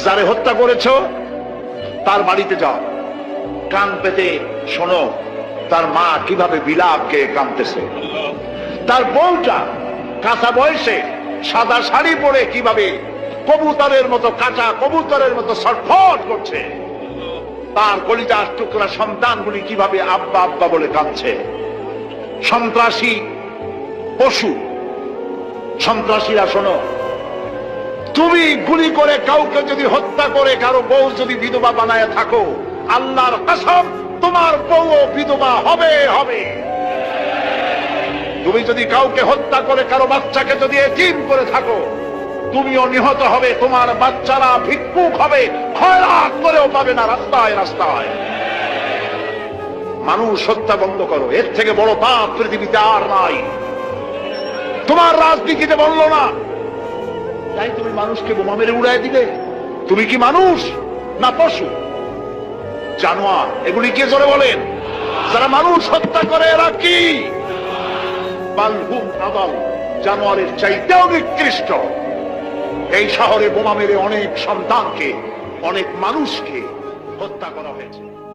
যারে হত্যা করেছো তার বাড়িতে যাও, কান পেতে শোনো তার মা কিভাবে বিলাপ কে কাঁদতেছে, তার বউটা কাঁচা বয়সে সাদা শাড়ি পরে কিভাবে কবুতরের মতো, কাঁচা কবুতরের মতো ছটফট করছে, তার কলিজার টুকরা সন্তানগুলি কিভাবে আব্বা আব্বা বলে কাঁদছে। সন্ত্রাসী পশু, সন্ত্রাসীরা শোনো, তুমি গুলি করে কাউকে যদি হত্যা করে কারো বউ যদি বিধবা বানায় থাকো, আল্লাহর কসম তোমার বউ বিধবা হবে হবে। তুমি যদি কাউকে হত্যা করে কারো বাচ্চাকে যদি এতিম করে থাকো, তুমিও নিহত হবে, তোমার বাচ্চারা ভিক্ষুক হবে, খয়রাত করেও পাবে না রাস্তায় রাস্তায়। মানুষ হত্যা বন্ধ করো, এর থেকে বড় পাপ পৃথিবীতে আর নাই। তোমার রাজনীতিতে বললো না তাই তুমি মানুষকে বোমা মেরে উড়াই দিলে? তুমি কি মানুষ না পশু, জানোয়ার? এগুলি কে জোরে বলেন? যারা মানুষ হত্যা করে এরা কি? বালহুম আদাল, জানোয়ারের চাইতেও নিকৃষ্ট। এই শহরে বোমা মেরে অনেক সন্তানকে, অনেক মানুষকে হত্যা করা হয়েছে।